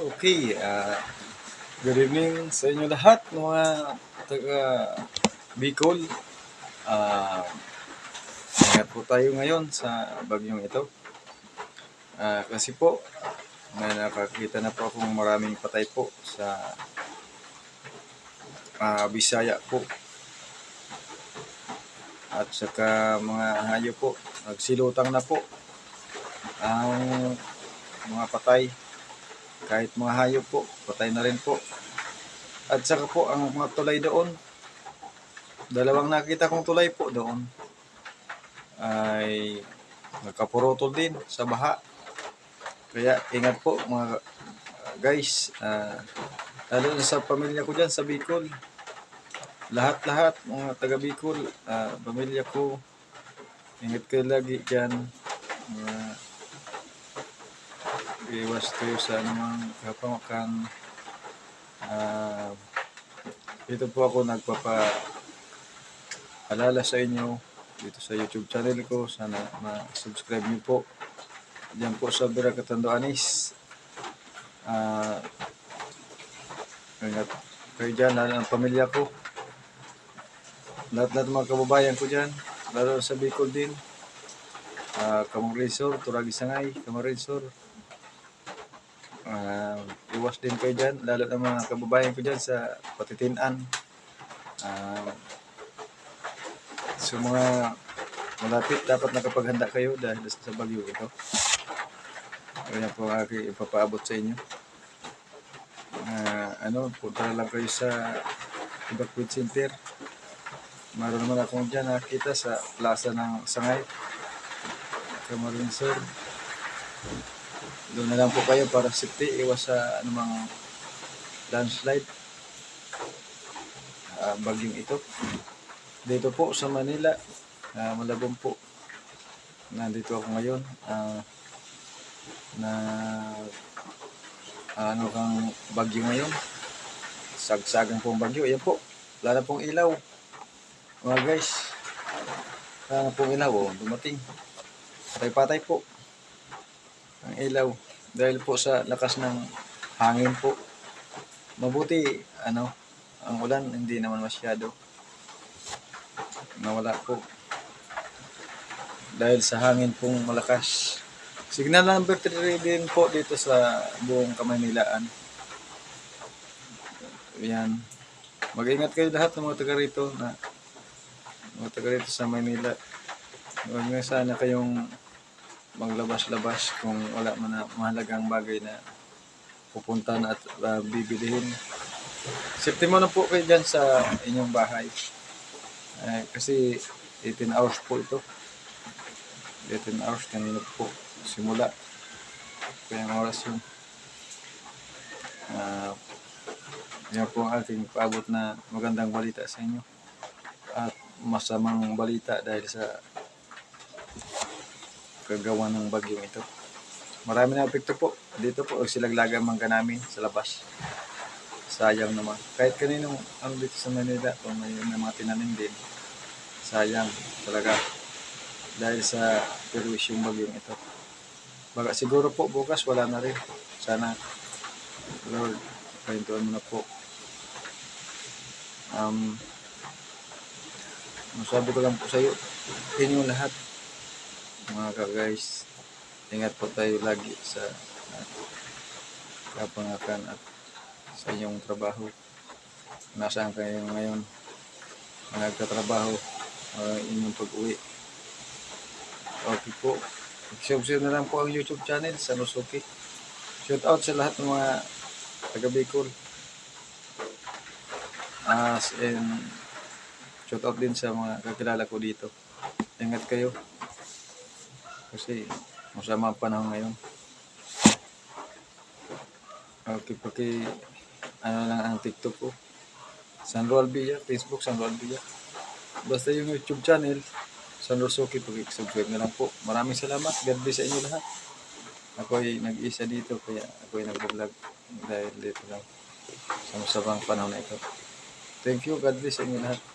Okay, good evening sa inyo lahat mga taga Bicol. Ah, Ingat po tayo ngayon sa bagyong ito. Kasi po, may nakakita na po akong maraming patay po sa Bisaya po. At saka mga hayop po, nagsilutang na po ang mga patay. Kahit mga hayop po, patay na rin po. At saka po ang mga tulay doon, dalawang nakita kong tulay po doon ay nagkapurutol din sa baha. Kaya ingat po mga guys, lalo na sa pamilya ko dyan sa Bicol. Lahat-lahat mga taga Bicol, pamilya ko, ingat kayo lagi dyan. Iwas kayo sa anumang kapamakan. Dito po ako nagpapaalala sa inyo dito sa YouTube channel ko. Sana ma-subscribe niyo po. Diyan po sa Vera Catando Anis. Ingat kayo dyan, lalo ang pamilya ko. Lahat mga kababayan ko dyan, lalo sa Bicol din. Camarines Sur, Turagi Sangay, Camarines Sur. Iwas din kayo dyan, lalo na mga kababayan ko dyan sa Patitinan. So mga malapit, dapat nakapaghanda kayo dahil sa bagyo ito. Kaya po aking ipapaabot sa inyo. Punta na lang kayo sa Evacuate Center. Meron naman akong dyan nakita sa plaza ng Sangay, Camarines Sur. Doon na lang po kayo para safety, iwas sa anumang landslide, bagyong ito. Dito po sa Manila, Malabon po. Nandito ako ngayon. Kang bagyo ngayon. Sagsagan pong bagyo. Ayan po. Wala na pong ilaw. Mga guys. Wala na pong ilaw. Dumating. Patay-patay po ang ilaw. Dahil po sa lakas ng hangin po. Mabuti, ang ulan hindi naman masyado. Nawala po. Dahil sa hangin pong malakas. Signal number 3 din po dito sa buong Kamaynilaan. Yan. Mag-ingat kayo lahat ng mga taga rito sa Maynila. Huwag nga sana kayong maglabas-labas kung wala man na mahalagang bagay na pupunta na at bibilihin. Safety mo na po kayo dyan sa inyong bahay. Kasi 18 hours po ito. 18 hours kanina po simula. Kaya ang oras yun. Yan po ang ating paabot na magandang balita sa inyo. At masamang balita dahil sa kagawa ng bagyong ito. Marami na epekto po. Dito po, silaglaga ang mangga namin sa labas. Sayang naman. Kahit kaninong dito sa Manila, kung may mga tinanim din, sayang talaga. Dahil sa perwisyong bagyong ito. Baka siguro po bukas wala na rin. Sana, Lord, pahintuan mo na po. Masabi ko lang po sa iyo, inyong lahat, mga ka-guys, ingat po tayo lagi sa kapangakan at sa inyong trabaho. Nasaan kayo ngayon, nagtatrabaho, inyong pag-uwi. Okay po. Subscribe na lang po ang YouTube channel sa Nusuki. Shout out sa lahat ng mga taga Bicol. Shout out din sa mga kakilala ko dito. Ingat kayo. Kasi masama ang panahon ngayon. Okay, lang ang TikTok ko. Sandro Albilla, Facebook Sandro Albilla. Basta yung YouTube channel, Sandro Suki, pag-subscribe na lang po. Maraming salamat. God bless sa inyo lahat. Ako ay nag-isa dito, kaya ako ay nag-vlog dahil dito lang sa masabang panahon na ito. Thank you. God bless sa inyo lahat.